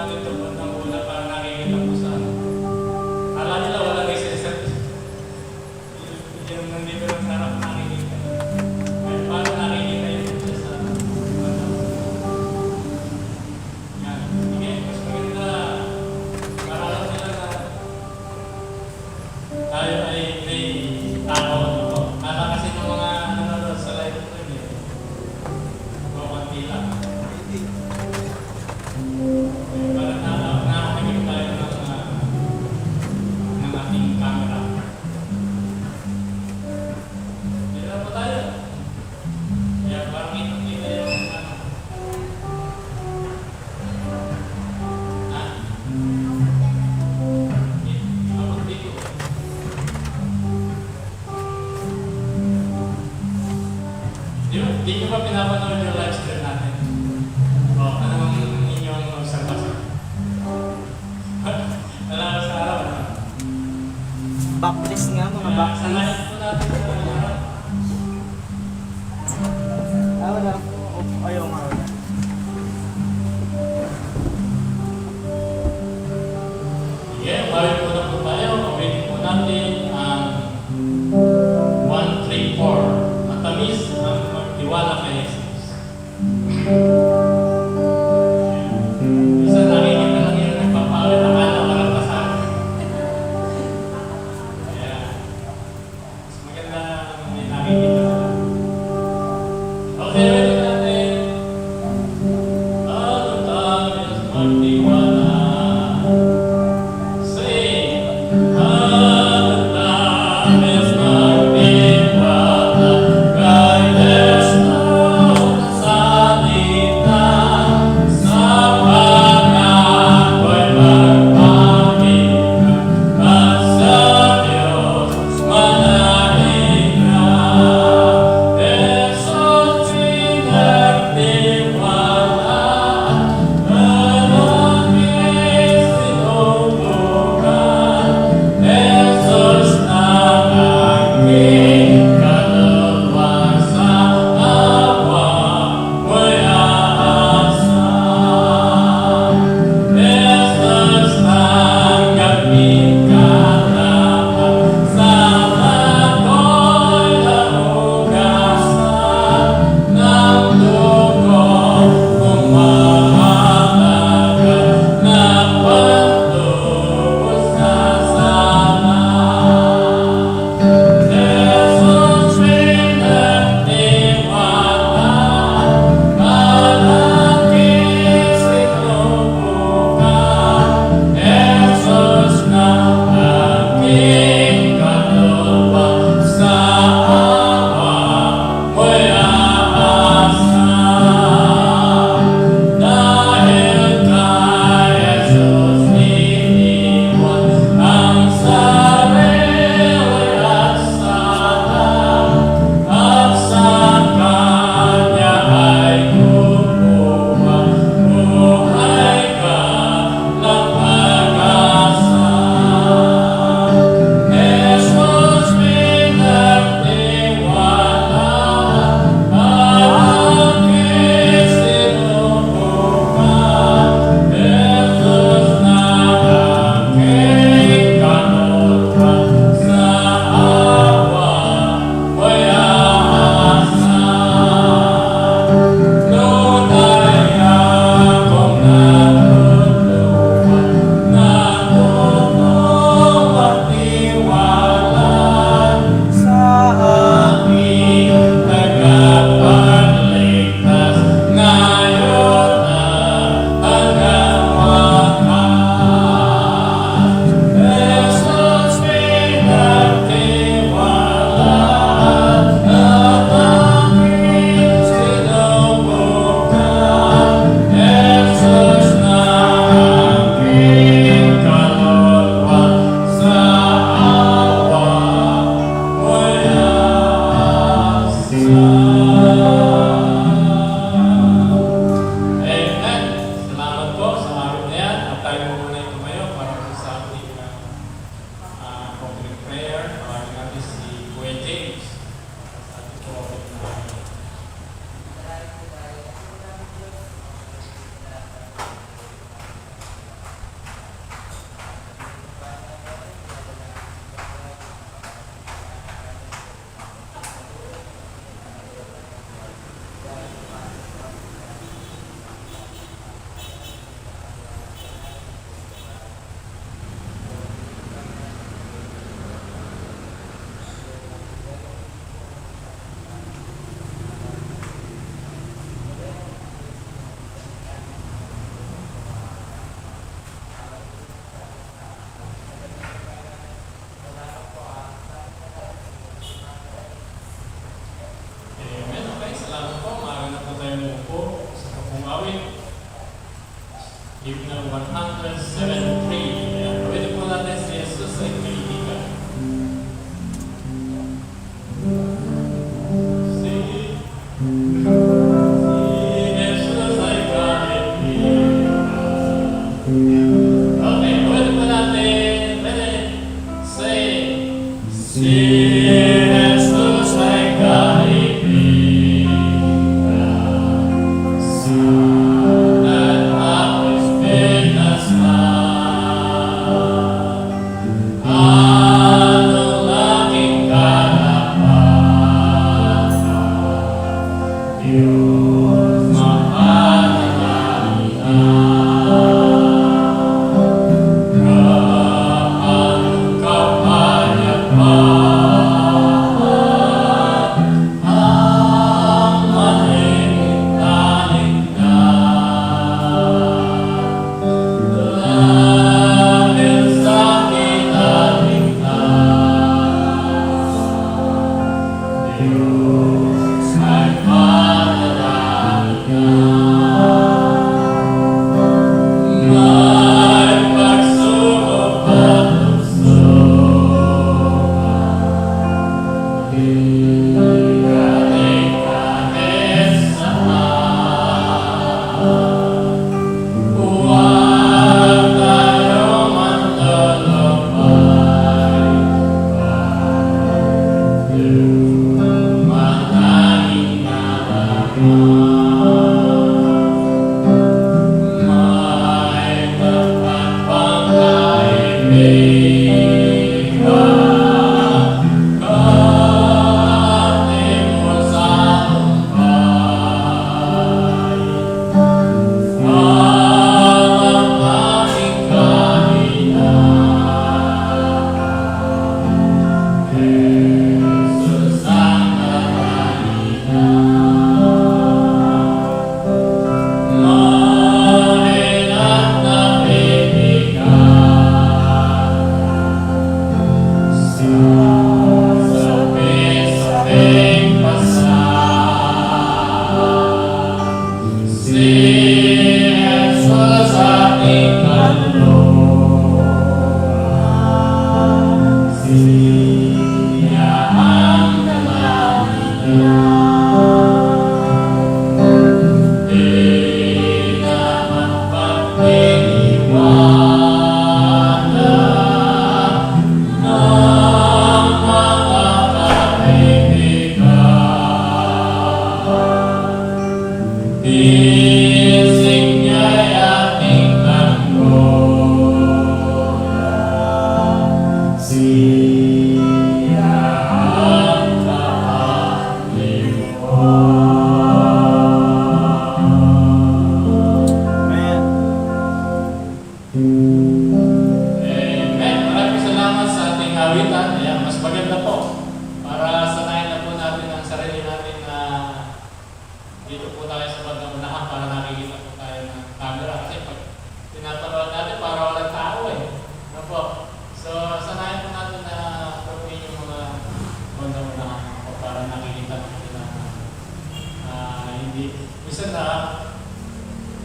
natin ito ng una para nakikita ko sa ano. Kala nila wala may set. Yung nandito lang sa harap nakikita. Kahit paano nakikita yun sa ano. Yan. Sige, mas maganda. Para lang nila na tayo ay may tao. Kala kasi ng mga nanonood sa live ito yun. Konti lang. Para nakakagin tayo ng ating camera. Dito na po tayo. Kaya parang kita yung abot dito. Di nyo ba pinapanood yung live stream natin? O, ano ang inyong observation? Wala ka sa araw, ano? Backlist nga, mga Kaya backlist. sanayin po natin sa araw. Wala. Ayaw nga. Sige, bawin po na po tayo. Gawin po natin ang 1, 3, 4. Matamis ang magtiwala kay Jesus. Isa nakikita lang yun, nagpapawin, akala walang kasama. Kaya, mas maganda may nakikita na lang. Okay, ready natin. Ang tamis magtiwala. Say, ang tamis magtiwala. Kailan salita sa pangako ay magpakita at sa Diyos manalig na. Jesus pinagtiwala, anong na 173. Ayan, pwede po natin si Jesus ay kaibigan. Si Jesus ay kaibigan. Okay, pwede po natin, say, si Jesus ay kaibigan. Sana'y ako'y pinasman. Anong aking karapatan? Diyos mapanalangin. Kapag kapayapaan, ang maligtaligtad. Dahil sa kinaligtad, Diyos ay manalangin. May pagsubok at lugsogan, kahit saan. Huwag tayong manlalakbay, manangin na may tapat pang kaibigan, katimol sa lumbay. Ang aking kahiyan, Jesus ang kahiyan. Mahinat na bibigyan, sabi-sabing pasan. Si Jesus ating kalooban, siya ang nalangin. Di naman pag-iniwanan ng mga kaibigan. Isig niya'y ating tanggolan, siya ang Amen. Amen. Maraming salamat sa ating awitan. Ayan, mas maganda po para sanayin na po natin ang sarili natin na dito po tayo sa bandang unahan para nakikita po tayo ng camera. Kasi pag tinapanood natin, para walang tao eh. Ano po? So, sanayin po natin na gawin yung mga bandang unahan po para nakikita po nila na hindi. Minsan na,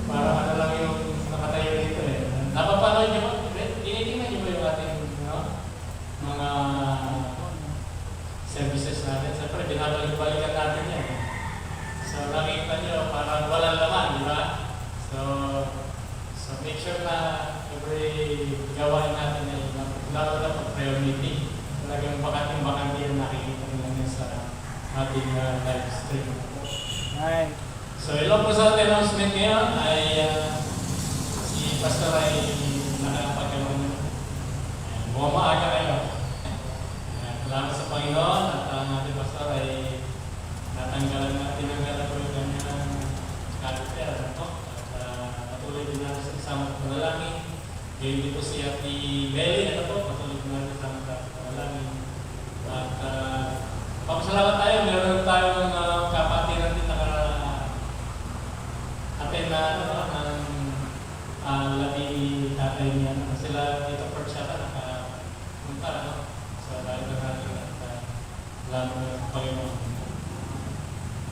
parang ano lang yung nakatayo dito eh. Napapanood niyo ba? Tinitingnan niyo ba yung ating mga services natin? Siyempre, binabalik-balikan natin yan. So, nakikita niyo, parang walang laman, di ba? So make sure na every gawain natin ay lalo na pag prayer meeting. Talagang bakante yung nakikita nila niya sa ating live stream. Amen. So, ilang po sa ating announcement ngayon ay si Pastor ay nakakapagkaroon niyo. Mukhang maaga kayo. Salamat sa Panginoon at ang ating Pastor ay natanggalan natin ang galagoy kanyang catheter. At patuloy din natin sa kasama ng panalangin. Ngayon din po si Ate Meli, patuloy din natin sa panalangin. At papasalamat tayo, meron tayong kapatid natin atin na labi tatay niya. Sila dito for siya nakapunta. So dahil na natin at salamat ng Panginoon.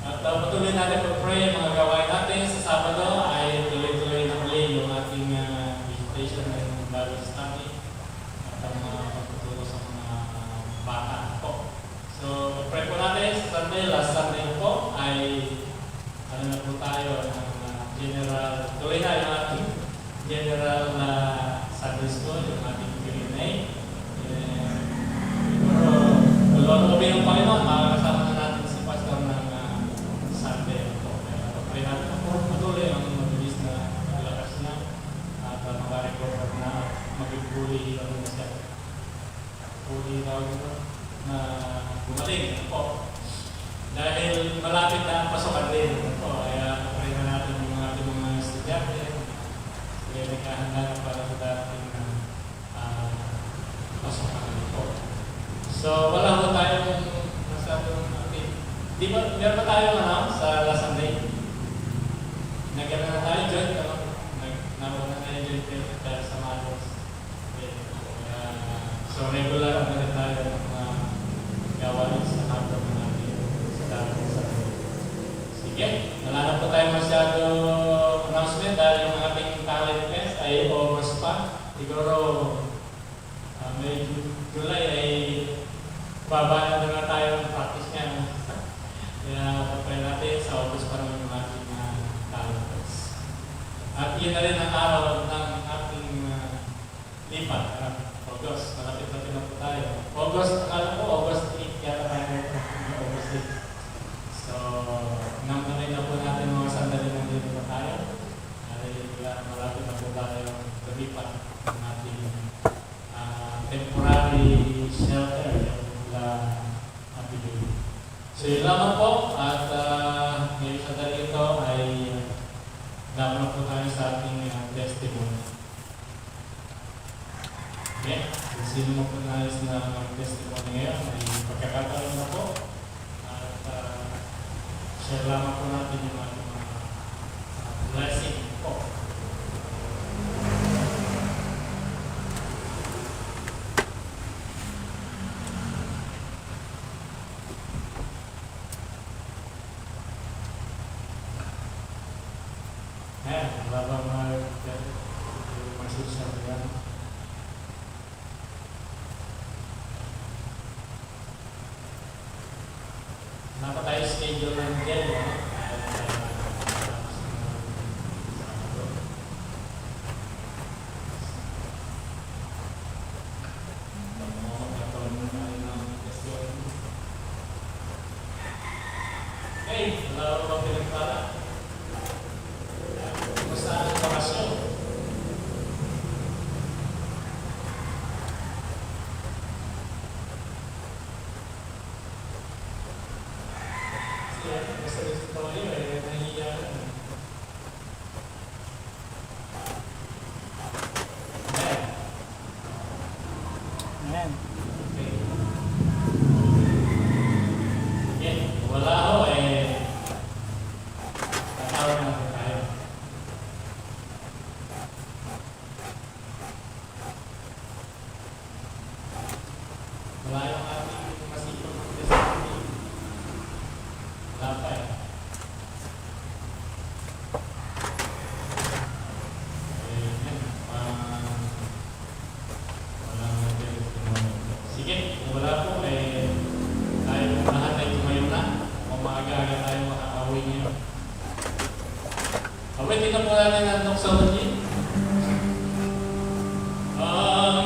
At patuloy natin pag-pray mga gawain natin sa Sabado ay tuloy-tuloy na muli yung ating presentation ng Bible study at ang mga pagtuturo sa mga bata po. So, pray po natin sa Sunday. Last Sunday po ay ano na po tayo ng general, tuloy na yung ating general na Sunday School, yung ating Q&A. Siguro, tulungan kami ng Panginoon, makakasama na natin si Pastor ng Sunday po. Kaya pray natin po, matuloy ang mabilis na lakas na at makarecover na mag-fully ano na siya. Fully tawag ito na gumaling po. Dahil malapit na ang pasokan din po, kaya pray na natin yung ating mga estudyante. Kaya nagkahanda na para sa dating pasokan po. So, wala mo tayong masyadong okay. Di ba, meron ba tayo sa last Sunday? Nagkaroon na tayo joint, naroon na tayo joint dahil sa Manos. So, regular na rin tayo ng mga gawain sa hapon natin sa dating Sunday. Sige, wala na po tayo masyado announcement dahil yung ating talent test ay August pa. Siguro, may July ay baba na tayo ng practice niya. Kaya papay natin sa August pa naman yung ating talent test. At yun na rin ang araw ng ating lipat. August, malapit-lapit na po tayo. August, akala ko August 8 yata tayo. August 8. So, namanay na po natin mga sandali na dito na tayo. Malapit na po tayo lumipat ng ating temporary shelter yung Apigay. So yun lamang po at ngayon sa dali ito ay dapat po tayo sa ating testimony. Okay? Kung sino mo po nais na mag-testimony ngayon ay pagkakataon na po at share lamang po natin yung ating mga blessing po. Babang mag-social yan. Napa tayo schedule ng gel, okay, wala ko ba pinagpala? Basta ang bakasyon. Basta gusto ko kayo nahihiya ka. Amen. Okay. Okay, wala ako tatawag na po tayo. Wala yung ating masipag testimony. Wala pa sige, kung wala po tayo lahat ay tumayo na o maaga-aga tayo makakauwi ngayon. Awitin na po natin ang doxology. Oh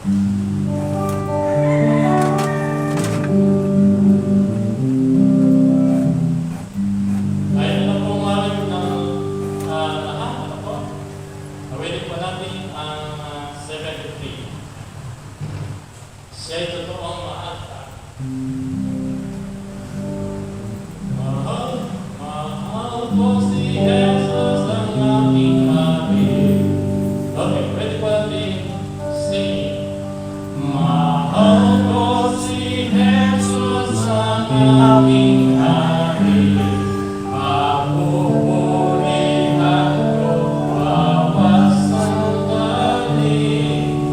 Ayaw na po umalim ng lahat. Ano po? Awilin po natin ang 73. Siya'y totoong mahal ka. Mahal, mahal po si Jesus ang aking Hari. Okay, pwede po natin singing. Mahal po si Jesus ang aking Hari. Papupurihan ko bawat sandali.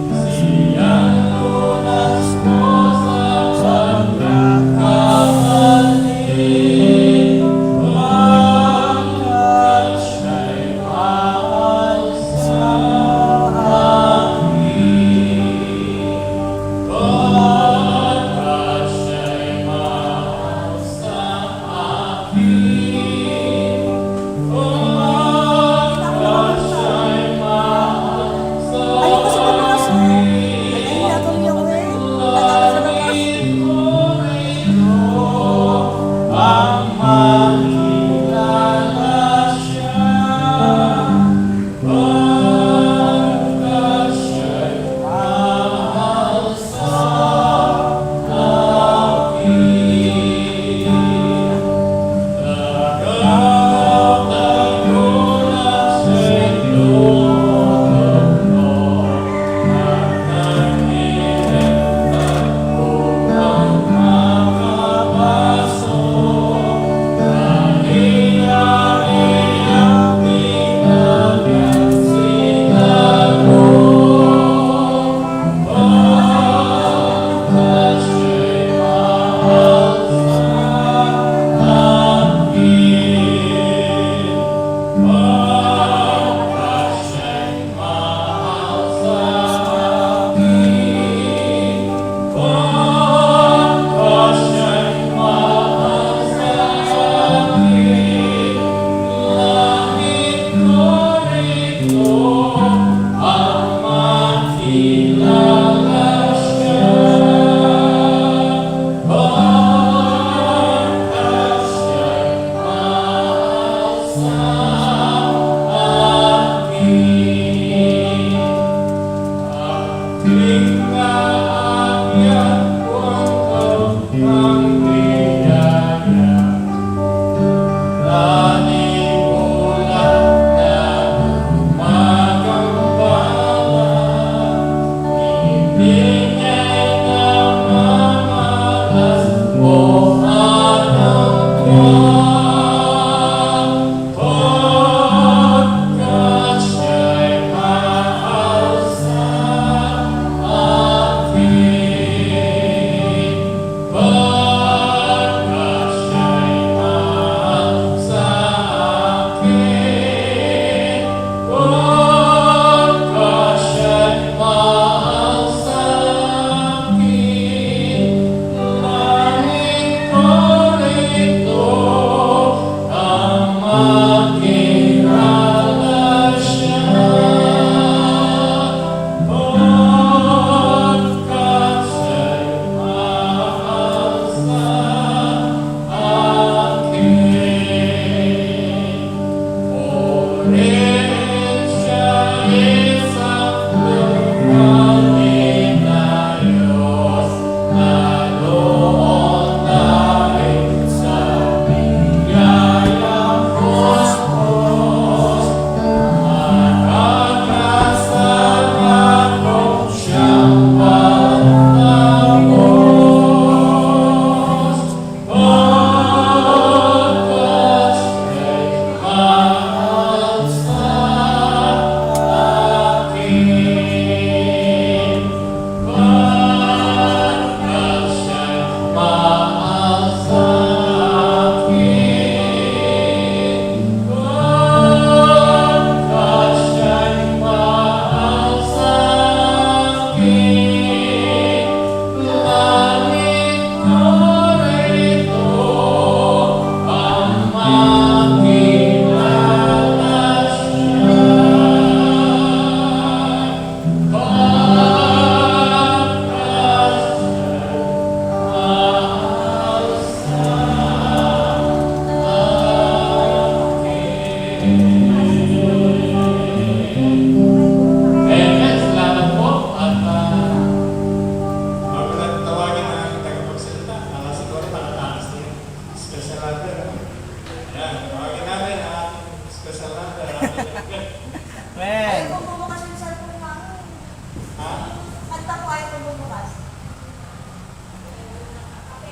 Siyang lunas ko sa pagkakamali. Pagkat siya'y mahal sa akin. Pagkat siya'y mahal sa akin. Pagkat siya'y mahal sa akin. Langit ko ito ang makilala siya. Pagkat siya'y mahal sa akin. Tagapagtanggol siya'y loob at naghihintan upang makapasok. Mahirari ang pinagkasinan ko. Pagkat siya'y mahal sa akin. Pagkat siya'y mahal sa akin. Pagkat siya'y mahal sa akin. Langit ko rito ang makilala siya. Pagkat siya'y mahal sa akin. Aking kaagyan kung ang biyaya. Tanimulan na magambala. Hindi niya'y namamalas o anong pagkat siya'y mahal sa akin. Pagkat siya'y mahal sa akin. Pagkat siya'y mahal sa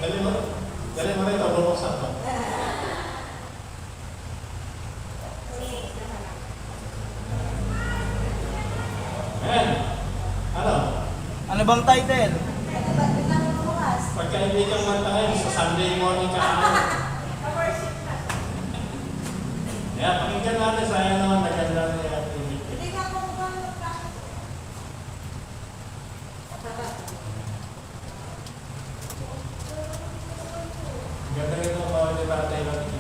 Dali mo rin ito, bubuksan ko. Ayan. Ano? Ano bang title? Pagkaibigan mo tayo sa Sunday morning ka ano. Kaya pakinggan natin, sayang naman naganda na yung activity. Ganda rin ang mga debate natin.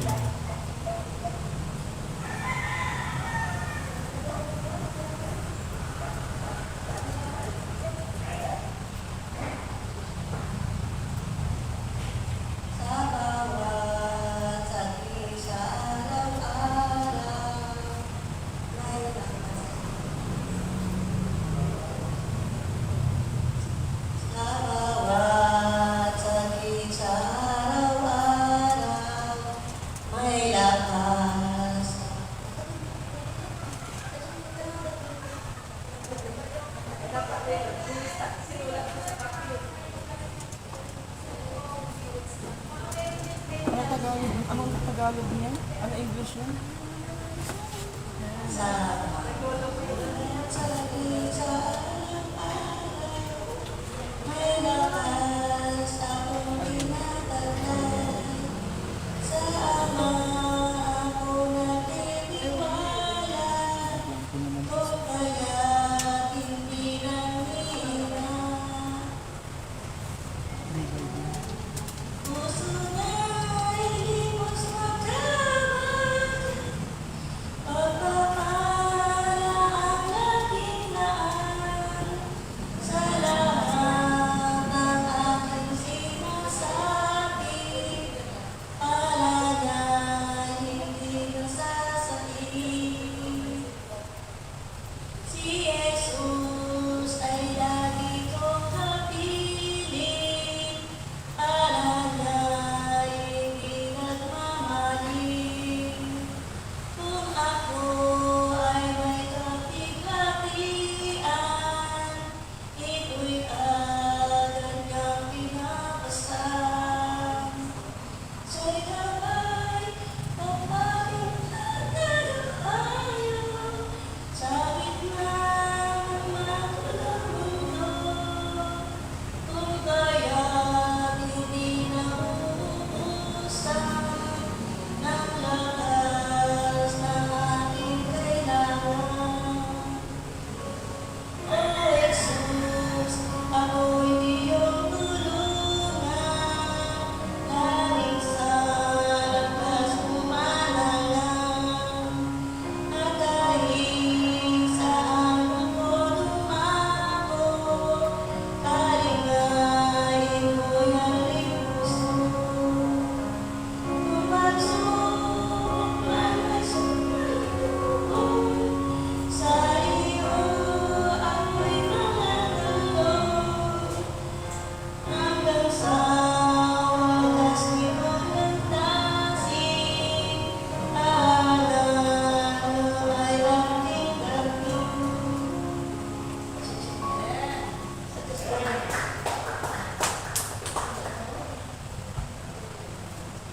Ano Tagalog? Anong Tagalog niyan? Ano English yan?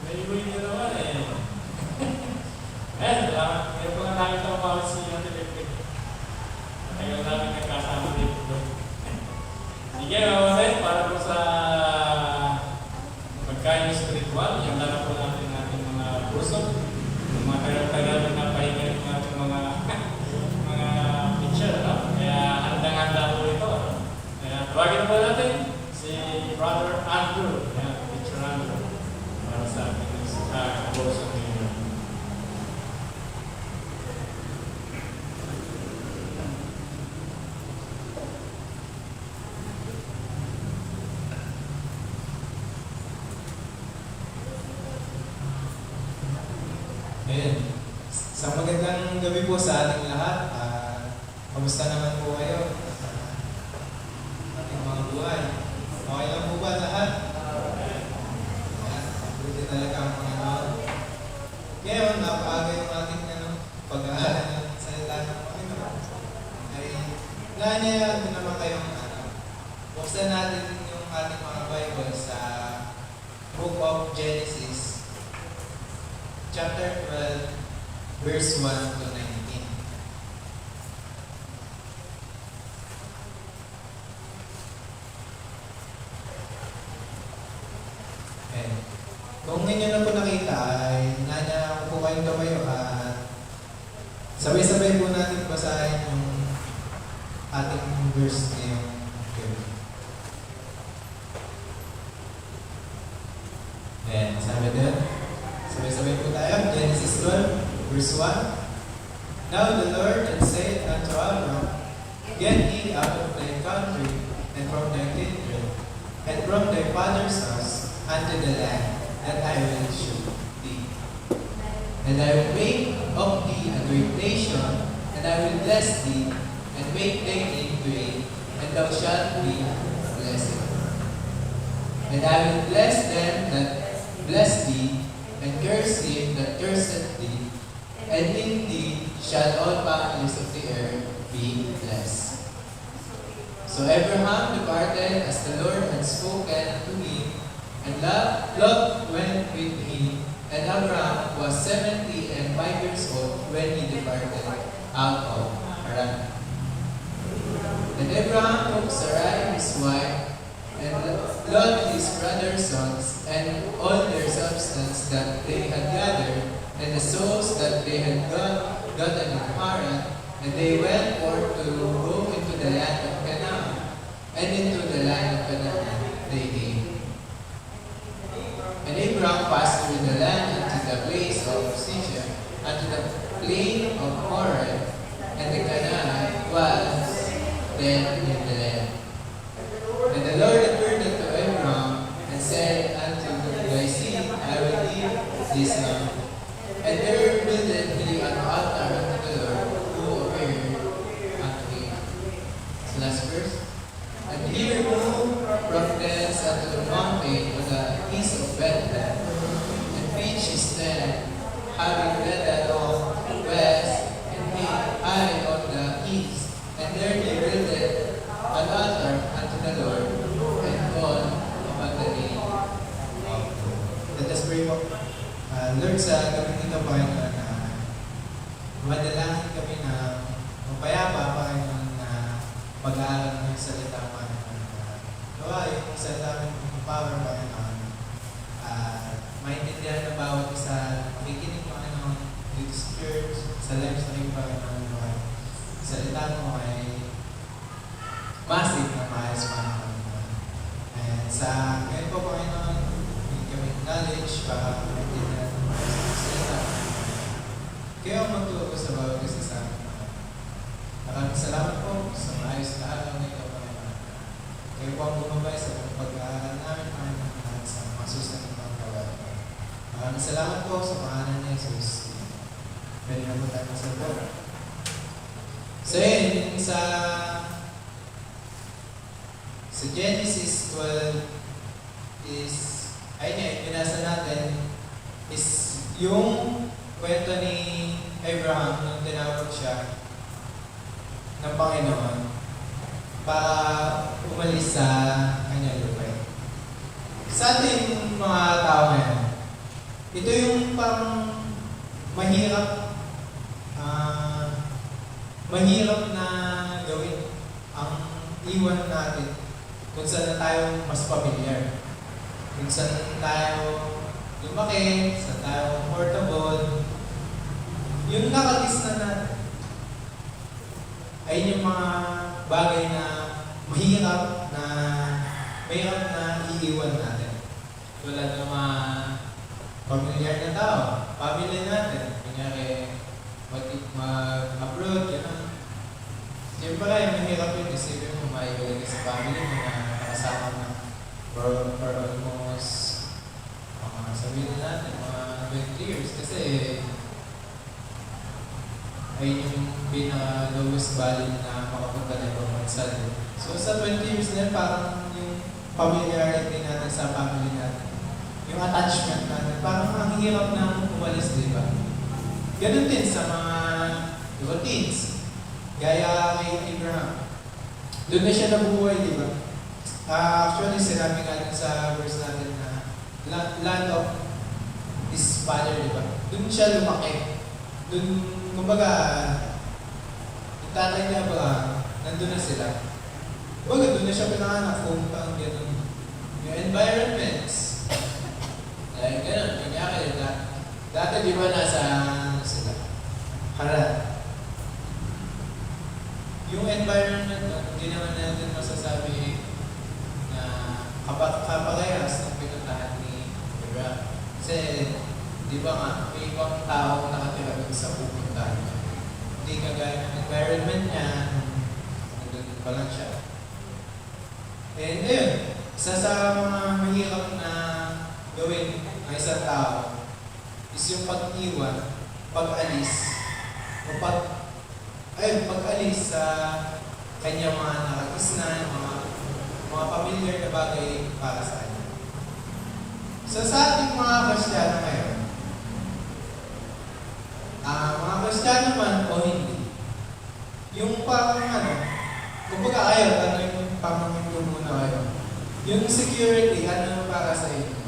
Naiibuhin niyo naman eh. Ayan, salamat. Ngayon po nga namin ito mapawag si Ate Electric. Ngayon namin nagkasama dito. Sige, mawasin para po sa pagkain spiritual. Yung dala po natin ating mga puso. Yung mga tagal-tagal na pahinga ng ating mga picture. No? Kaya handang-handa po ito. Kaya tawagin po natin si Brother Andrew. Kaya picture Andrew. Para sa ating kapuso ngayon. Ayan. Sa magandang gabi po sa ating lahat. Kamusta naman po kayo sa ating mga buhay? Okay lang po ba lahat? Ayan. Buti talaga ang Panginoon. Ngayon, napaaga yung ating pag-aaral ng salita ng Panginoon. Ay, naanyayaan ko naman kayong buksan natin yung ating mga Bible sa book of Genesis, chapter 12, verse 1 to 19. Okay. Kung ninyo na po nakita, ay nanya ko po kayong tumayo at sabay-sabay po natin basahin yung ating verse ngayong gabi. Then, sabi din, sabay-sabay po tayo, Genesis 12, verse 1. Now the Lord had said unto Abram, Get thee out of thy country, and from thy kindred, and from thy father's house, unto the land that I will show thee. And I will make of thee a great nation, and I will bless thee, and make thy name great, and thou shalt be blessed. And I will bless them that bless thee, and curse him that curseth thee, and in thee shall all families of the earth be blessed. So Abraham departed as the Lord had spoken to him, and Lot went with him, and Abraham was 75 years old when he departed out of Haran. And Abraham took Sarai his wife, and Lot his brother's sons, and all their substance that they had gathered, and the souls that they had gotten in Haran, and they went forth to go into the land of Canaan, and into the land of Canaan they came. And Abraham passed through the land unto the place of Shechem, unto the plain of Horeb, and the Canaan was then in the land. And the Lord appeared unto Abraham, and said unto thy seed, I will give this land. And there builded he an altar unto the Lord, who appeared unto him. So last verse. And he removed from thence unto the mountain on the east of Bethlehem, and pitched his tent, having Bethel on west, and Ai on the east. And there they builded an altar unto the Lord, and called upon the name of the Lord. Let us pray po. Lord, sa gabi nito, Panginoon, madalangin kami na mapayapa, Panginoon, na mag-aaral ng salita, Panginoon. Gawa yung salita ng power, Panginoon. Maintindihan ng bawat isa, makikinig, Panginoon, dito sa church, sa lives ng iyong Panginoon, Lord. Salita mo ay massive na maayos, Panginoon. And sa ngayon po, Panginoon, hindi kami knowledge para maintindihan ng maayos ng salita. Kaya ang magtulog ko sa bawat isa sa amin, Panginoon. Maraming salamat po sa maayos na araw na ito, Panginoon. Kayo po ang bumabay sa pag-aaral namin, Panginoon, at sa mga susunod ng gawain. Maraming salamat po sa pangalan ni Jesus. Pwede na po tayo masagot. So yun, sa Genesis 12 is, ayun nga, binasa natin, is yung kwento ni Abraham nung tinawag siya ng Panginoon para umalis sa kanyang lupa. Sa ating mga tao ngayon, ito yung parang mahirap na gawin ang iwan natin kung saan na tayo mas pamilyar. Kung saan tayo lumaki, saan tayo comfortable. Yung nakalis na natin ay yung mga bagay na mahirap na iiwan natin. Tulad ng mga pamilyar na tao, family natin. Kunyari, mag-abroad, gano'n. Siyempre yung mahirap yun, isipin mo maiwalay ka sa family mo na nakasama na for almost, sabihin natin, mga 20 years. Kasi, ayun yung pinaka-lowest value na makapunta na ibang bansa. So sa 20 years na yun, parang yung familiarity natin sa family natin, yung attachment natin, parang ang hirap na umalis, di ba? Ganun din sa mga routines. Gaya kay Abraham. Doon na siya nabuhay, di ba? Actually, sinabi nga din sa verse natin na land of his father, di ba? Doon siya lumaki. Doon, kumbaga, yung tatay niya ba, nandun na sila. Kumbaga, doon na siya pinanganak, hometown, gano'n. Yung environments, like, gano'n, kunyari, dati di ba nasa, ano sila, Haran. Yung environment, hindi naman natin masasabi na kapagayas ng pinuntahan ni Abraham. Kasi, di ba nga, may ibang tao nakatira doon sa pupuntahan niya. Hindi kagaya ng environment niya, nandun pa lang siya. And ayun, isa sa mga mahirap na gawin ng isang tao is yung pag-iwan, pag-alis, o pag-alis sa kanyang mga nakakisnan, mga familiar na bagay para sa kanya. So sa ating mga Kristiyano ngayon, mga Kristiyano man o hindi, yung kumbaga ayaw, yung pamangkin muna kayo. Yung security, ano para sa inyo?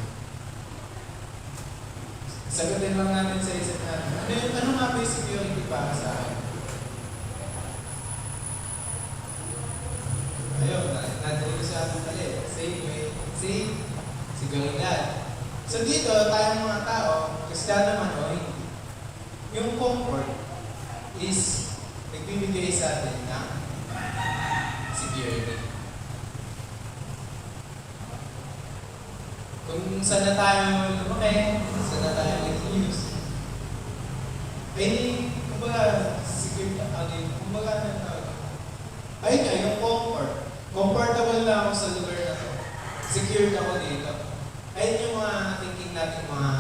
Sagutin lang natin sa isip natin. Ano nga ba yung security para sa akin? Ayun, natin yung sa ating mali. Safe, seguridad. So dito, tayong mga tao, Kristiyano man o hindi, yung comfort is nagbibigay sa atin ng security. Kung saan na tayo lumaki, saan na tayo nag-use. Kumbaga, security, kumbaga na tawag. Ayun nga, yung comfort. Comfortable na ako sa lugar na to. Secured ako dito. Ayun yung mga thinking natin mga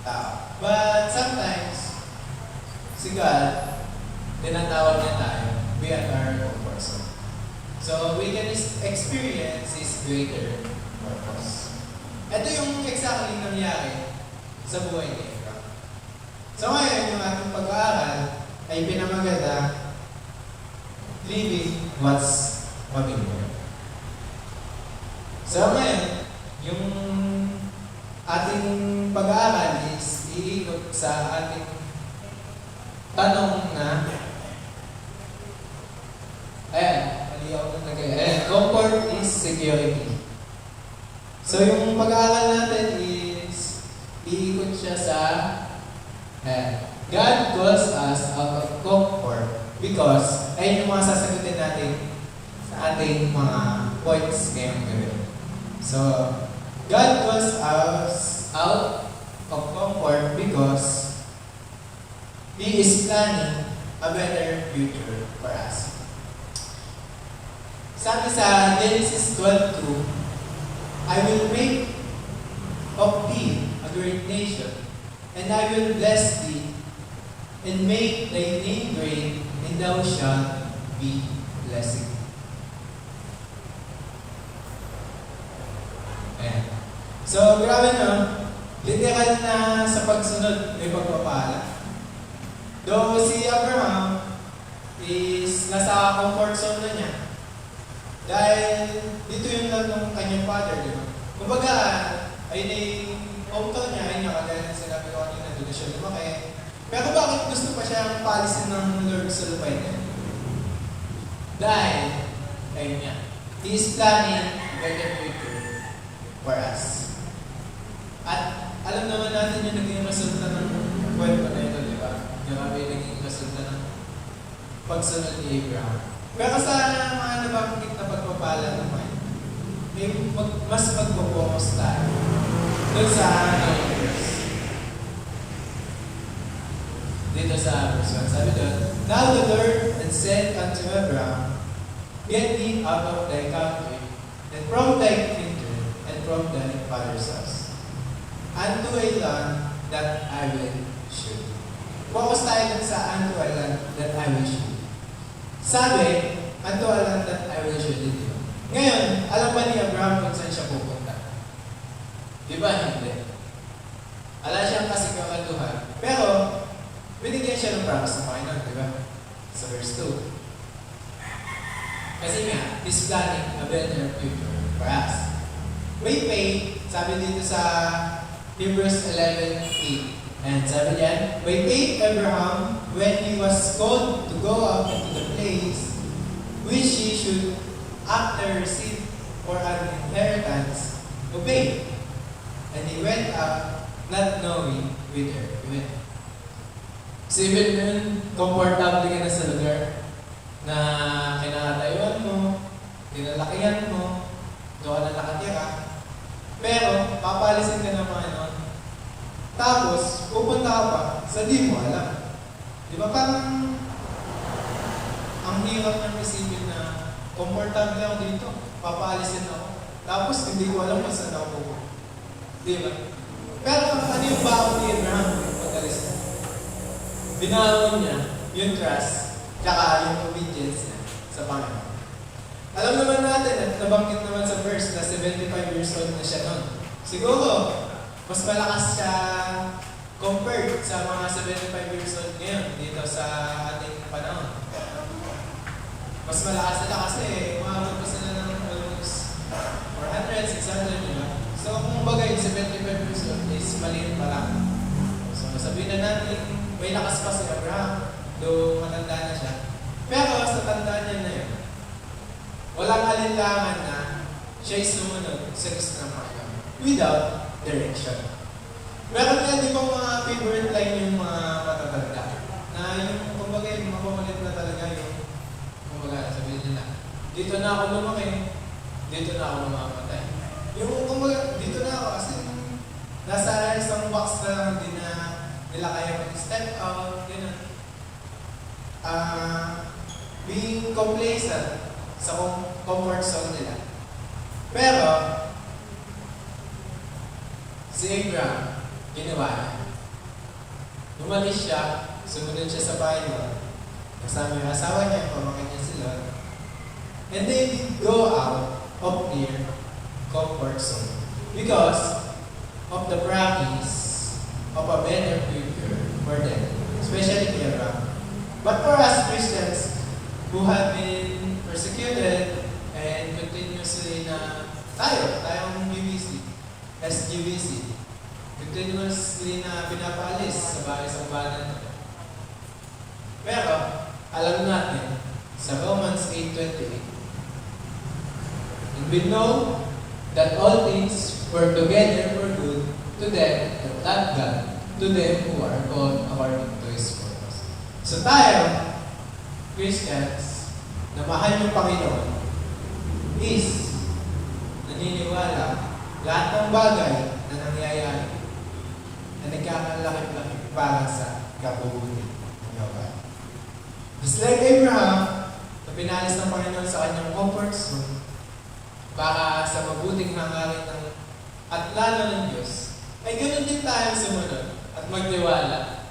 tao. But sometimes, si God, tinatawag niya tayo beyond our comfort zone. So we can experience His greater purpose. Ito yung exactly nangyari sa buhay ni Abraham. So ngayon, yung ating pag-aaral ay pinamaganda living what's familiar. So ngayon, yung ating pag-aaral is iikot sa ating tanong na comfort is security. So yung pag-aaral natin is iikot siya sa God calls us out of comfort because ayun yung mga sasagutin natin sa ating mga points ngayong gabi. So, God calls us out of comfort because He is planning a better future for us. Sabi sa Genesis 12:2, I will make of thee a great nation, and I will bless thee, and make thy name great, and thou shalt be blessed. Ayan. So, grabe no? Literal na sa pagsunod, may pagpapala. Though si Abraham is nasa comfort zone na niya, dahil dito yung lang ng kanyang father, di ba? Kumbaga, ayun ay hometown niya, ayun niya, kagaya na sinabi ko kanina, doon na siya lumaki. Pero bakit gusto pa siyang paalisin ng Lord sa lupa niya? Dahil, ayun niya, He is planning a better future for us. At alam naman natin yung naging resulta ng kwento na ito, di ba? Yung kami naging resulta ng pagsunod ni Abraham. Pero sa mga nabanggit na pagpapala naman, may mas magpo-focus tayo doon sa verse. Dito sa verse 1, sabi doon, Now the Lord had said unto Abraham, Get thee out of thy country, and from thy kindred, and from thy father's house, unto a land that I will show thee. Focus tayo dun sa unto a land that I will show thee. Sabi, unto a land that I will show thee. Ngayon, alam ba ni Abraham kung saan siya pupunta? Di ba hindi? Wala siyang kasiguraduhan. Pero, binigyan siya ng promise ng Panginoon, di ba? Sa verse 2. Kasi nga, He's planning a better future for us. May faith sabi dito sa Hebrews 11:8. And sabi niyan, by faith Abraham, when he was called to go up into the place which he should after receive for an inheritance, obeyed. And he went up, not knowing whither he went. So even nun, comfortable ka na sa lugar na kinakatayuan mo, kinalakihan mo, doon na nakatira. Pero, papalisin ka ng Panginoon. Tapos, pupunta ka pa sa di mo alam. Di ba parang ang hirap ng isipin na comfortable ako dito, papaalisin ako. Tapos, hindi ko alam kung saan ako pupunta. Di ba? Pero, ano yung baon ni Abraham pag-alis na? Binaon niya yung trust, tsaka yung obedience niya sa Panginoon. Alam naman natin at nabanggit naman sa verse na 75 years old na siya noon. Siguro, mas malakas siya compared sa mga 75 years old ngayon dito sa ating panahon. Mas malakas sila kasi umabot pa sila ng almost 400, 600, diba? So kung bagay, 75 years old is maliit pa lang. So sabihin na natin, may lakas pa si Abraham, though matanda na siya. Pero sa tanda niya na yun, walang alinlangan na siya ay sumunod sa gusto ng Panginoon without direction. Meron nga di ba mga favorite line yung mga matatanda na yung kumbaga yung mapamulit na talaga yung kumbaga sabihin nila, dito na ako lumaki, dito na ako mamamatay. Yung kumbaga, dito na ako kasi nasa isang box na lang, hindi na nila kaya mag-step out, gano'n. Being complacent sa comfort zone nila. Pero, si Abraham, ginawa niya. Lumalis siya, sumunod siya sa Panginoon. Kasama yung asawa niya, pamangkin niya si Lot. And they did go out of their comfort zone because of the promise of a better future for them, especially kay Abraham. But for us Christians who have been persecuted and continuously na tayong GBC, SGBC, continuously na pinapalis sa bahay sa banan. Pero, alam natin, sa Romans 8:28, and we know that all things work together for good to them that love God, to them who are called according to His purpose. So tayo, Christians, na mahal yung Panginoon, is naniniwala lahat ng bagay na nangyayari na nagkakalaki-laki para sa kabubuti ng Yahweh. Just like Abraham, na pinalis ng Panginoon sa kanyang comfort zone para sa mabuting hangarin ng at lalo ng Diyos, ay ganoon din tayo sumunod at magtiwala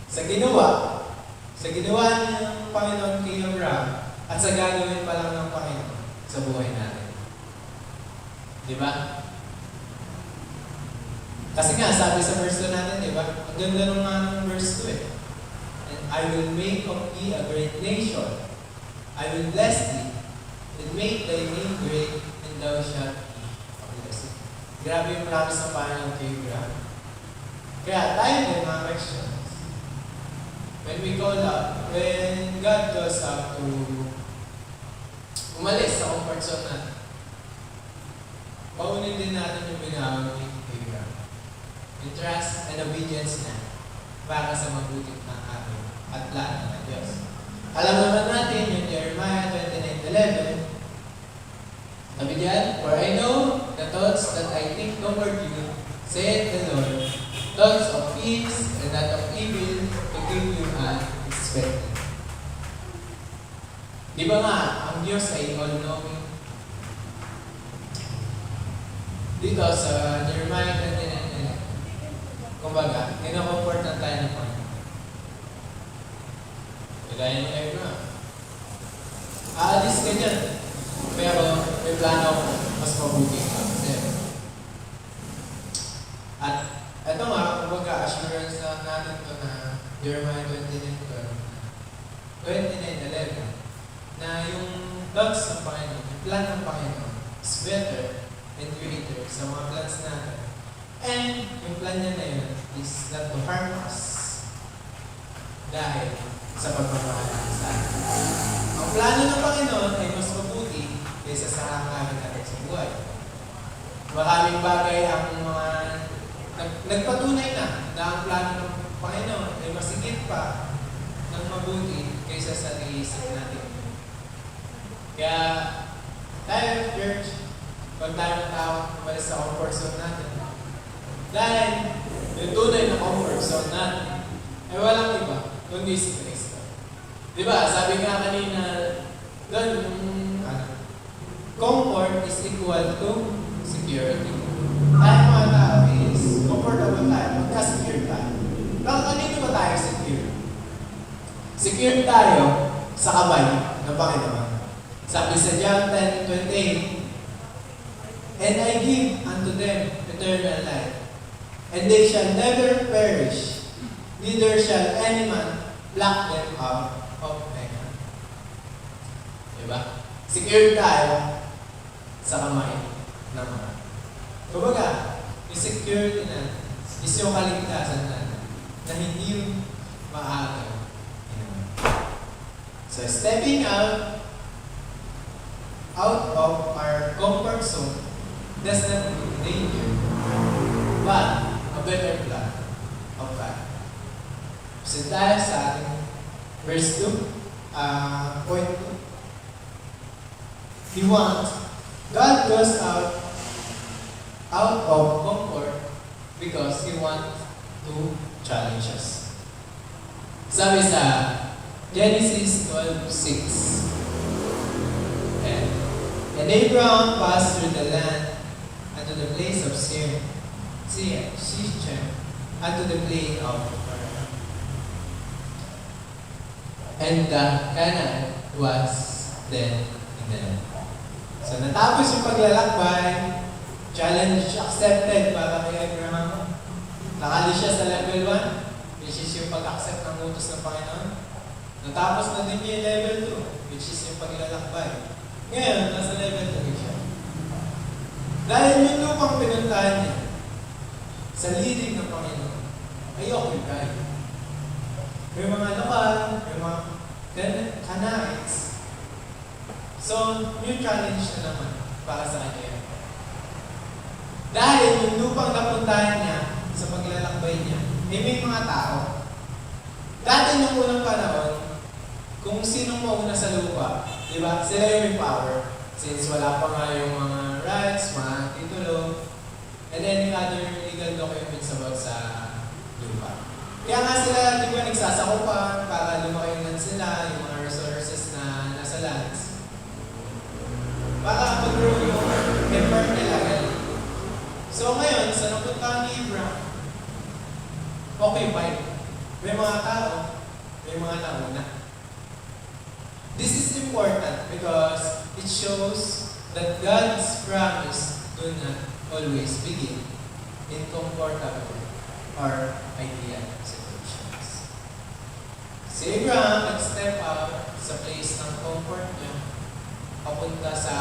sa ginawa ng Panginoon kay Abraham at sa gagawin pa lang ng Panginoon sa buhay natin. Di ba? Kasi nga, sabi sa verse 2 natin, di ba? Ang ganda nung ng verse 2 eh. And I will make of thee a great nation. I will bless thee and make thy name great, and thou shalt be a blessing. Grabe yung promise ng Panginoon kay Abraham. Kaya tayo din, mga Christians, when God calls up to umalis sa comfort zone natin, paunin din natin yung binawag ni Abraham. Yung trust and obedience na para sa mabuting ng ating at plano ng Diyos. Alam naman natin yung Jeremiah 29:11. Sabi diyan, for I know the thoughts that I think toward you, saith the Lord, thoughts of peace and not of evil, to give you an expected. Di ba nga, ang Diyos ay all-knowing? Dito sa Jeremiah 29:11, kumbaga, kinakomfort na tayo ng Panginoon. Kagaya ni Abraham. Aalis ka niyan, pero may plano ako mas mabuti ka. At ito nga, kumbaga, assurance na natin ito na Jeremiah 29:11, na yung thoughts ng Panginoon, yung plan ng Panginoon is better and greater sa mga plans natin. And yung plan niya na yun is not to harm us dahil sa pagmamahal natin sa atin. Ang plano ng Panginoon ay mas mabuti kaysa sa hangarin natin sa buhay. Maraming bagay ang mga nagpatunay na ang plano ng Panginoon ay masigit pa ng mabuti kaysa sa naiisip natin. Kaya tayo, church, pag tayo ng tao, umalis sa comfort zone natin. Dahil yung tunay na comfort zone natin ay walang iba, kundi si Kristo. Diba, sabi nga kanina, doon yung comfort is equal to security. Tayo mga tao is comfortable tayo, magka-secure tayo. Kanino ba tayo secure? Secure tayo sa kamay ng Panginoon. Sabi sa John 10:28, "And I give unto them eternal life, and they shall never perish, neither shall any man pluck them out of my hand." Diba? Secure tayo sa kamay ng Ama. Kumbaga, yung security na is yung kaligtasan natin na hindi yung maaagaw. So, stepping out of our comfort zone does not mean danger, but a better plan of God. So, tayo sa ating verse 2, point 2. God goes out of comfort because He wants to challenge us. Sabi sa Genesis 12:6, And Abraham passed through the land unto the place of Shechem, unto the plain of Moreh. And Canaan was then in the land. So natapos yung paglalakbay, challenge accepted para kay Abraham. Nakali siya sa level 1, which is yung pag-accept ng utos ng Panginoon. Natapos na din niya yung level 2, which is yung paglalakbay. Ngayon, nasa level 3 siya. Dahil yung lupang pinuntahan niya, sa leading ng Panginoon, ay occupied. May mga lokal, may mga Canaanites. So, new challenge na naman para sa kanya. Dahil yung lupang napuntahan niya sa paglalakbay niya, may mga tao. Dati nung unang panahon, kung sinong mauna sa lupa, di ba? Sila yung may power. Since wala pa nga yung mga rights, mga titulo, and then yung other legal documents about sa lupa. Kaya nga sila, di ba, nagsasakupan para lumakinan sila, yung mga resources na nasa lands. Para mag-grow yung empire nila. So ngayon, sa napuntahan ni Abraham, occupied. May mga tao, may mga nauna. This is important because it shows that God's promise do not always begin in comfortable or ideal situations. Si Abraham nag-step out sa place ng comfort niya, papunta sa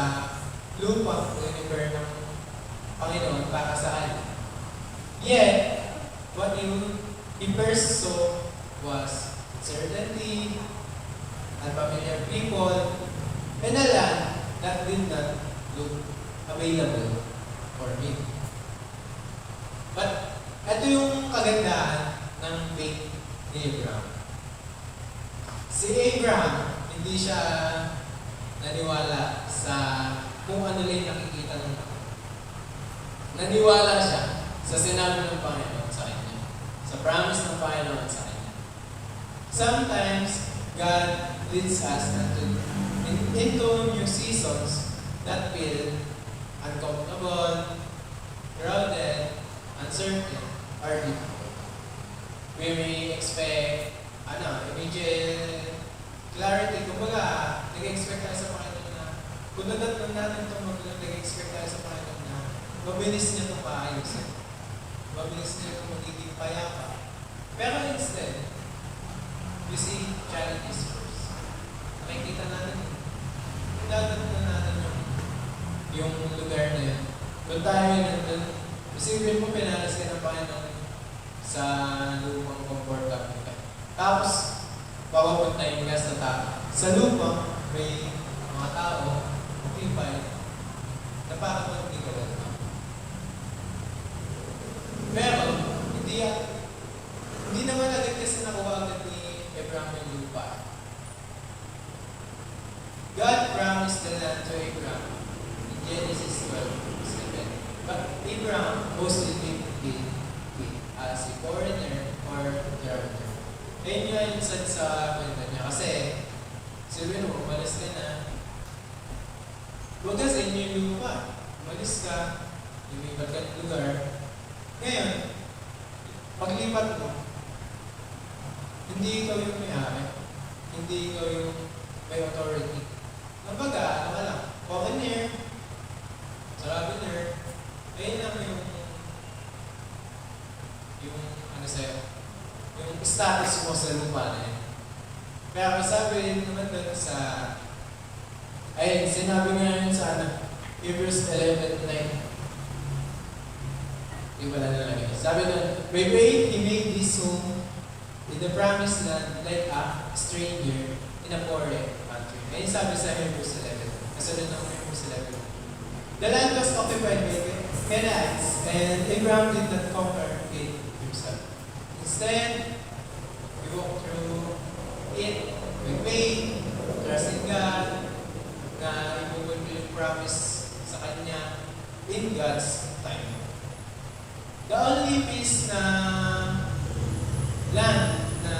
lupang universe ng Panginoon para sa kanya. Yet, what he first saw was uncertainty, unfamiliar people, and a land that did not look available for me. But, ito yung kagandahan ng faith ni Abraham. Si Abraham, hindi siya naniwala sa kung ano lang nakikita ng tao. Naniwala siya sa sinabi ng Panginoon sa kanya, sa promise ng Panginoon sa kanya. Sometimes, God leads us into new seasons that feel uncomfortable, crowded, uncertain, or difficult. We may expect immediate clarity. Kumbaga, nag-expect tayo sa Panginoon na kung nadatnan natin itong magulang, nag-expect tayo sa Panginoon na mabilis niya itong paayusin. Mabilis niya itong magiging payapa. Pero instead, we see challenges first. Nakikita natin, dadatnan natin yung lugar na yun. Doon tayo nandun. Isipin mo, pinalas ka ng Panginoon sa lumang comfortable ka. Tapos, papapuntahin ka sa tao. Sa lupa, may mga tao, people, na parang hindi ka welcome. Pero, hindi naman agad kasi nakuha agad ni Abraham yung lupa. God promised the land to Abraham in Genesis 12:7. But Abraham mostly lived it as a foreigner or traveler. Ayun nga yung sad sa kwento niya. Kasi, sabi mo, umalis ka na. Huwag ka sa inyo yung lupa. Umalis ka, lumipat ka ng lugar. Ngayon, paglipat mo, hindi ikaw yung may-ari. Hindi ikaw yung may authority. Kumbaga, ano ka lang, foreigner, traveler, ayun lang yung ano sa'yo, yung status mo sa lupa na yun. Pero sabi naman doon sa, ay, sinabi nga yun sa Hebrews 11:9. Hindi pala nalagay. Sabi doon, by faith, He made this home in the promised land like a stranger in a foreign country. Ngayon sabi sa Hebrews 11. Kasunod ng Hebrews 11. The land was occupied by Canaanites, and Abraham did not conquer it himself. Instead, he walked through it with faith, trusting God, na ibubulil yung promise sa Kanya in God's time. The only piece na land na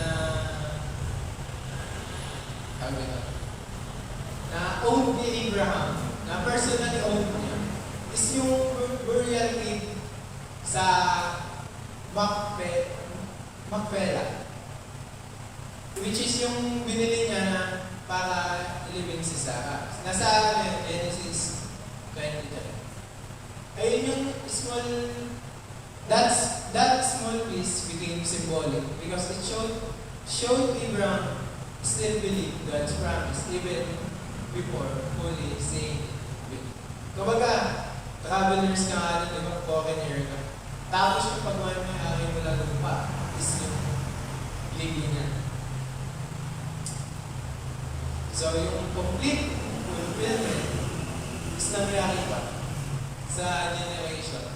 owned ni Abraham, na personally owned niya, is yung burial grave sa Macpela, which is yung binili niya na para ilibing si Sarah. Nasa Genesis 23. Ayun yung that small piece became symbolic because it showed Abraham still believe God's promise even before fully saying it. Kumbaga, travelers ka nga din, diba? Foreigner ka. Tapos yung pagmamahari mo lang lupa is yung living niya. So, yung complete fulfillment is nangyari pa sa generation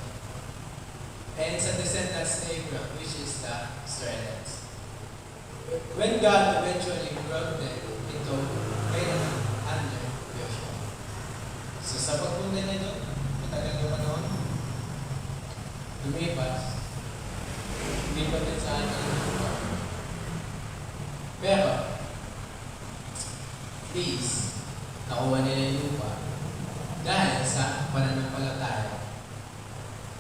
and sa descendants ni Abraham, which is the Israelites. When God eventually brought them into Canaan under Joshua. So sa pagpunta niya doon, matagal na panahon, lumipas, lumipat din sa atin. Pero, please, nakuha nila yung lupa dahil sa pananampalataya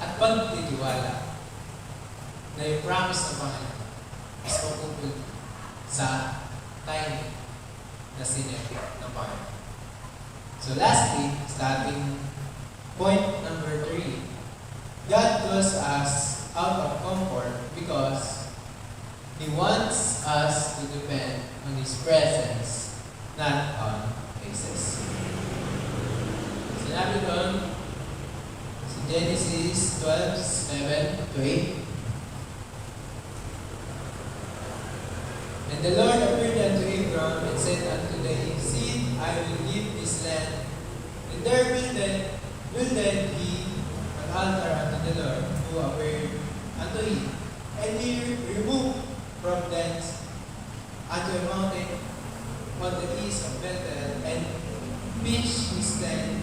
at pagtitiwala na yung promise ng Panginoon is mapupul sa time na sinet ng Panginoon. So lastly, starting point number 3, God calls us out of comfort because He wants us to depend on His presence, not on places. Sinabi doon, Genesis 12:7-8. And the Lord appeared unto Abram and said unto him, See, I will give this land, and there will then be an altar unto the Lord who appeared unto him. And he removed from thence unto a mountain on the east of Bethel, and pitched his tent,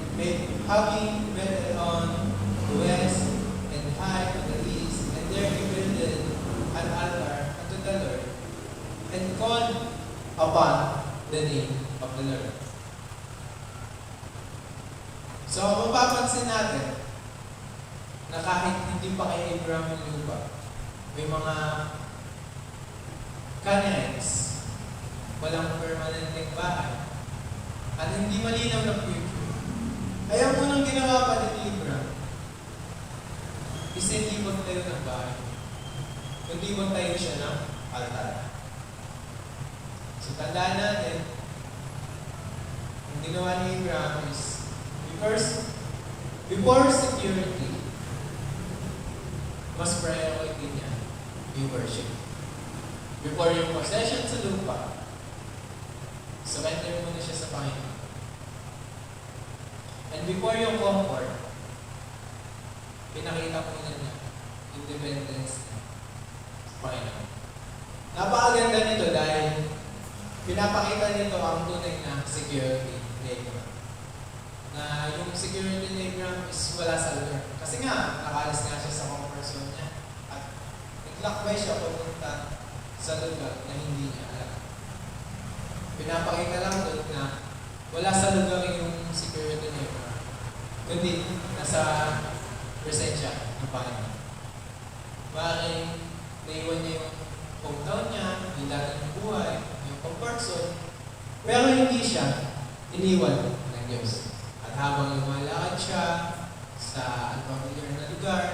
having Bethel on the west and high on the east, and there he builded an altar unto the Lord, and called upon the name of the Lord. So, mapapansin natin na kahit hindi pa kay Abraham yung lupa, may mga Canaanites, walang permanenteng bahay, at hindi malinaw na future. Kaya unang ginawa pa ni Abraham, hindi magtayo ng bahay, kundi magtayo siya ng altar. So, tandaan natin, ang ginawa ni Abraham is, first, Before security, mas priority niya yung worship. Before yung possession sa lupa, surrender mo na siya sa Panginoon. And before yung comfort, pinakita ko na niya independence niya sa Panginoon. Napakaganda nito dahil pinapakita nito ang tunay na security ni Abraham. Na yung security ni Abraham is wala sa lugar. Kasi nga, nakalis nga siya sa comfort zone niya. At naglakbay siya papunta sa lugar na hindi niya alam. Pinapakita lang doon na wala sa lugar yung security ni Abraham. Kundi nasa presensya ng Panginoon. Maaaring naiwan niya yung hometown niya, yung dati ng buhay, yung comfort zone, pero hindi siya iniwan ng Diyos. At habang lumalakad siya sa unfamiliar na lugar,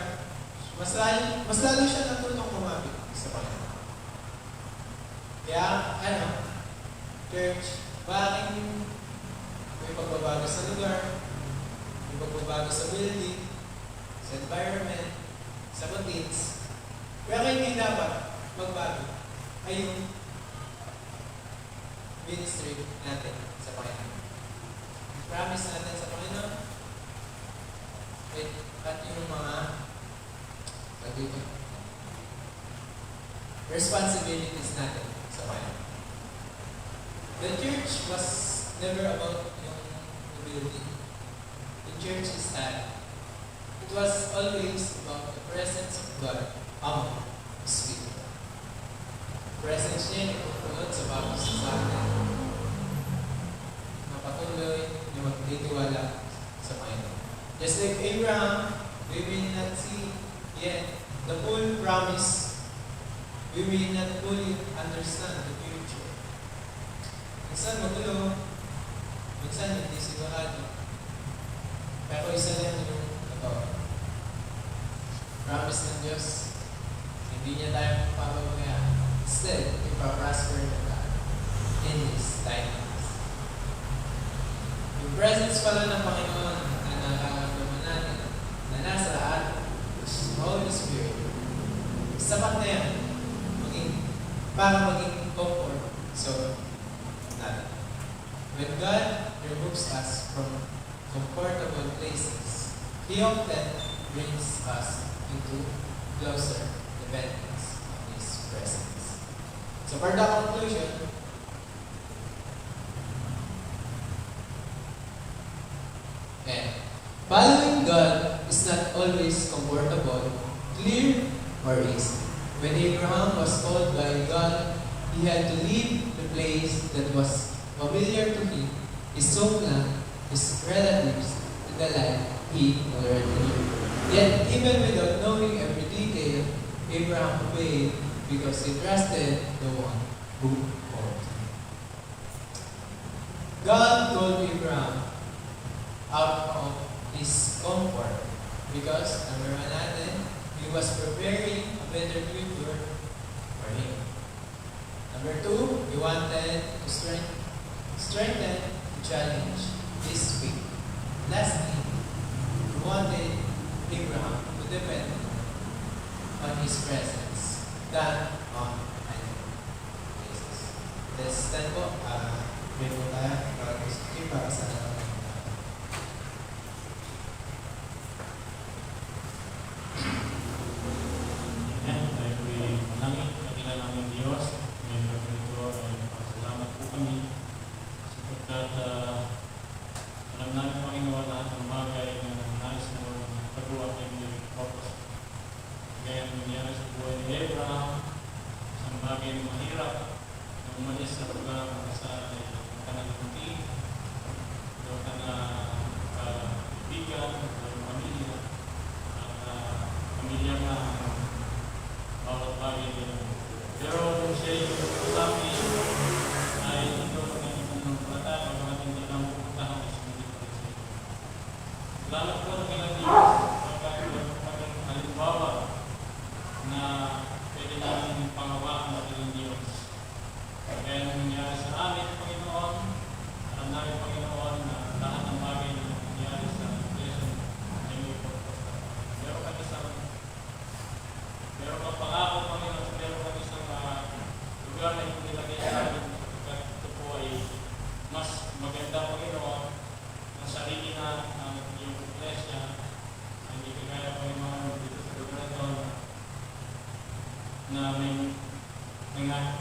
mas lalo siya natutong kumapit sa Panginoon. Kaya, church, bakit may pagbabago sa lugar, may pagbabago sa building, sa environment, sa routines, pero hindi dapat magbago ay yung ministry natin sa Panginoon. Promise natin sa Panginoon at yung mga responsibilities natin sa Panginoon. The church was never about yung building. The church is that it was always about the presence of God among His people. Presence niya yung pupunod sa bawat sa atin. Mapatuloy na magtitiwala sa Panginoon. Just like Abraham, we will not see yet the full promise. We will not fully understand the future. Minsan magulo, minsan hindi sigurado. Pero isa lang yung promise ng Diyos. Hindi niya tayo papabayaan. Instead, ipaprosper na tayo in His timings. Yung presence pala ng Panginoon na nakakamdaman natin na nasa atin, Holy Spirit, sapat na yan para maging comfort so natin. When God removes us from comfortable places, He often brings us into closer dependence on His presence. So for the conclusion, following God is not always comfortable, clear, or easy. When Abraham was called by God, he had to leave the place that was familiar to him, his homeland, his relatives, and the land he already knew. Yet, even without knowing every detail, Abraham obeyed because he trusted the one who called him. God called Abraham out of his comfort because, number one natin, he was preparing a better future for him. Number two, he wanted to strengthen the challenge this week. Lastly, he wanted Abraham to depend on his presence than on another places. Let's stand po. Pray po tayo para sa na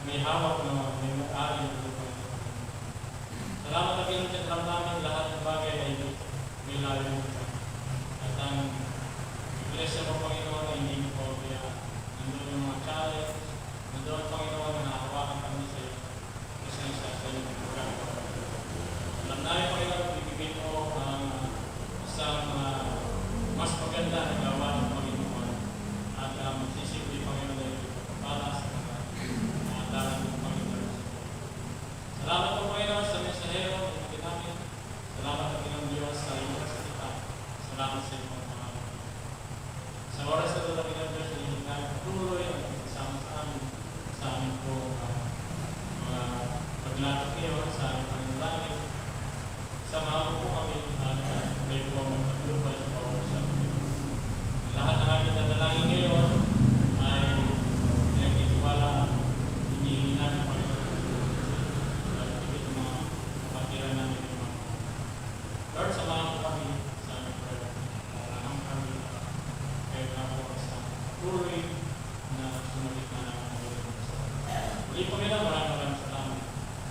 may hawak na may may-ari ng lupa. Salamat na pinagkatram namin lahat ng bagay ay may lalim ito. At ang iglesia mo, Panginoon, ay hindi ko kaya nandun yung mga challenge, nandun, Panginoon, na nakahawakan kami sa iyo. Kasi sa iyo ng lugar. Alam namin, Panginoon, bibigay mo ang isang mas maganda na gawa ng Panginoon at magsisipli, Panginoon, na ito para sa mga dalang ng Panginoon. Salamat po, Panginoon, sa mensahero na natin namin. Salamat po, Panginoon Diyos, sa iyong salita. Salamat sa iyong pangalan. Sa oras na ito, Panginoon Diyos, na hindi namin patuloy ang pagkasama sa amin po mga paglatok niyo sa aming Panginoon. Samahan mo po kami at may po magpatulubay sa bawat sa amin. Lahat ng aming dadalangin ngayon ay pinagtitiwala hinihingi namin Panginoon. At ito mga kapatiran namin yung mga Lord, samahan mo kami sa aming prayer. Parang kami kayo na po sa tuloy na sumulit na namin ang Panginoon. Muli po nila, maraming salamat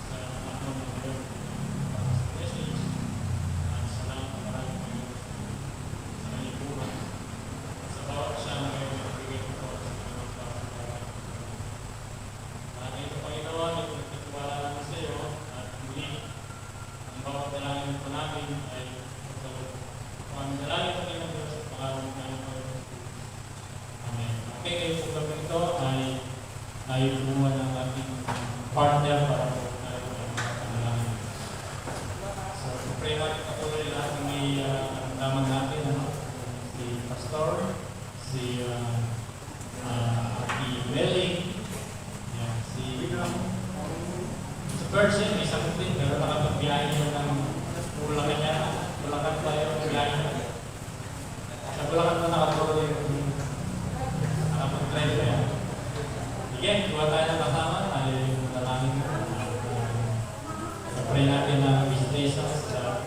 sa mga Panginoon. Ay kumuha ng ating partner para po tayo ay makapanalangin. So, pray natin patuloy lahat ng may daman natin, si Pastor, si Belling, si Persian, may sakit din, pero nakapagbiyahe nyo ng Bulacan niya. Bulacan tayo, biyahe nyo. Sa Bulacan na nakatuloy yung nakapag-drive na yan. Again, kuha tayo ng kasama, tayo yung dalangin mo. Pray natin na visitation sa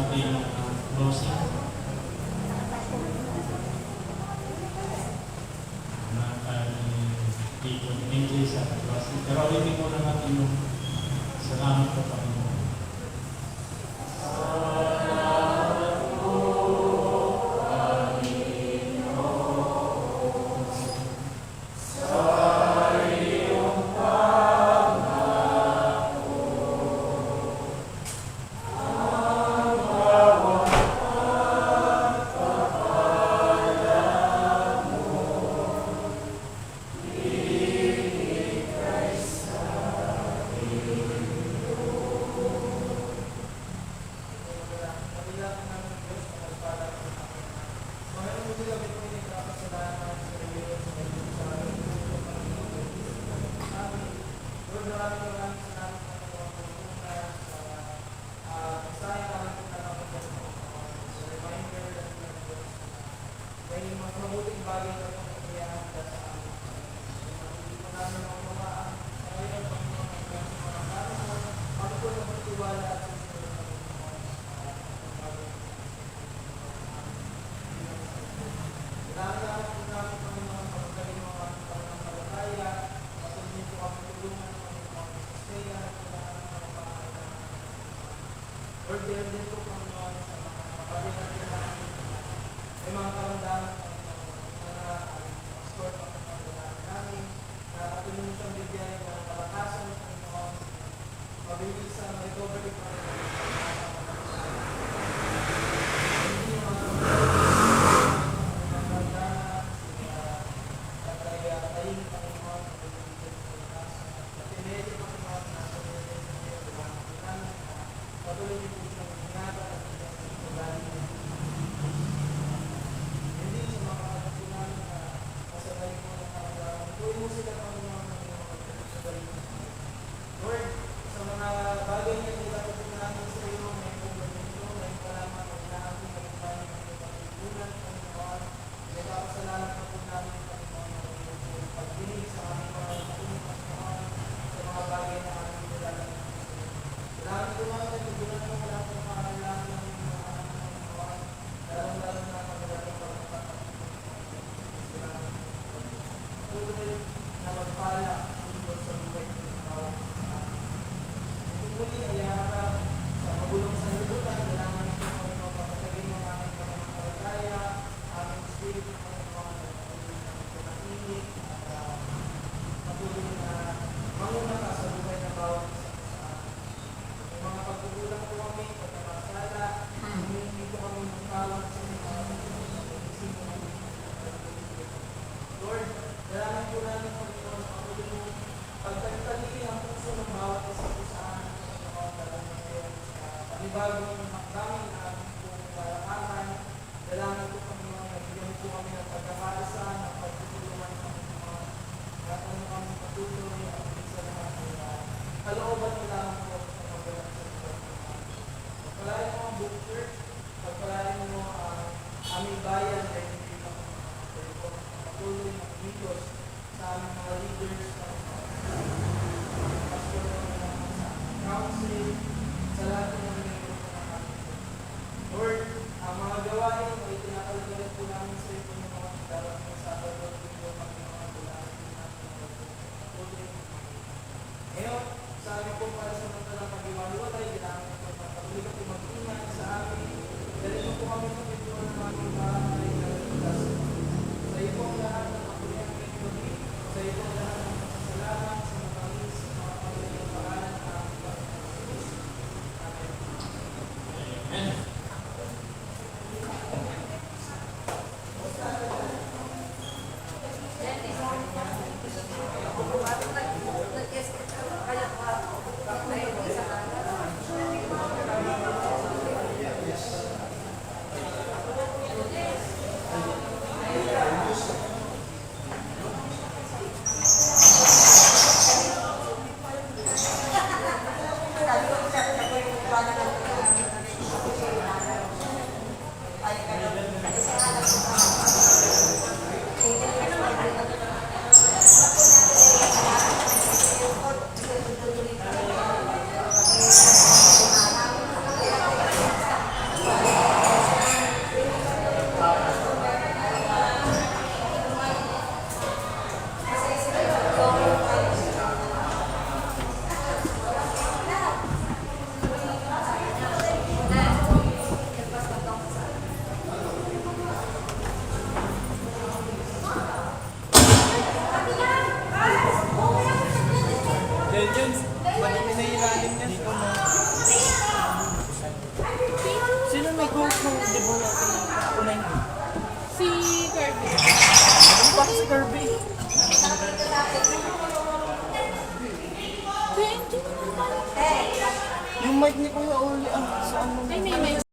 ating closing. Dito, enjoy sa closing. Pero ulitin ko na natin yung salamat po Panginoon. Lord, meron din po Panginoon sa mga kapatid natin may mga karamdaman mga store Panginoon namin na patuloy siyang bigyan ng mga kalakasan Panginoon mabilis sa recovery Panginoon hindi mga karamdaman tayin Panginoon at pinili Panginoon na sa patuloy niyo po siyang ingatan at pagkagali hindi sa mga kapatunan na kasabay mo ng karamdaman. Tuloy mo sila Panginoon ng iyong pagkakasabay mo. Lord, sa mga bagay na nilatutin namin sa iyo, may pagkakalito, may kalaman, may inaabing kalipanin ng iyong pagkukunan, Panginoon. May kapasalanan na po namin, Panginoon, ng iyong pagdinig sa aming mga nakunin, Panginoon, sa mga bagay na aming nilalang. Salamat po mga nagtugunan mo wala pong pangalaman ng mga anak ng Panginoon, lalong-lalong na pagdadating pagkakataon. Salamat po. Tuloy na magpala tungkol sa buhay ng bawat isa. Ito muli ay harap sa magulong sanlibutan, kailangan ito Panginoon papatagin ng aming pananampalataya, aming espiritu Panginoon, at patuloy na magpapatinig at patuloy na manguna ka sa buhay ng bawat isa. Mga pagkukulang po kami, pagkakasala, hindi po kami magkawag sa mga pagkakasala. Lord, dalangin po namin Panginoon sa patuloy mo, pagtagtagin ang puso ng bawat isa po sa amin, Panginoon, dalangin ngayon sa panibagong makdaming na aming pong kalakaran. Dalangin po Panginoon, nabigyan po kami ng pagkakaisa, ng pagtutulungan Panginoon, at ano kami patuloy at sa lahat ng kalooban mo lang po. Pagpalain mo ang book church, pagpalain mo ang aming bayan, dahil hindi pa patuloy ng Diyos sa aming mga leaders, sa pastor sa council, sa lahat ng mga membro ng aming Lord, ang mga gawain ay tinakalagalan po namin sa iyo ng mga dapat ng Sabado at Linggo, Panginoon, dalahin din natin ang patuloy. Ngayon, sa amin po para sa mga talang pag-iwaliwalay, kailangan po patuloy ka po mag-ingat sa amin. Dali mo po kami sa pito ng aming bahay. Kirby. Yung mic ni Kuya Oli, sa ano?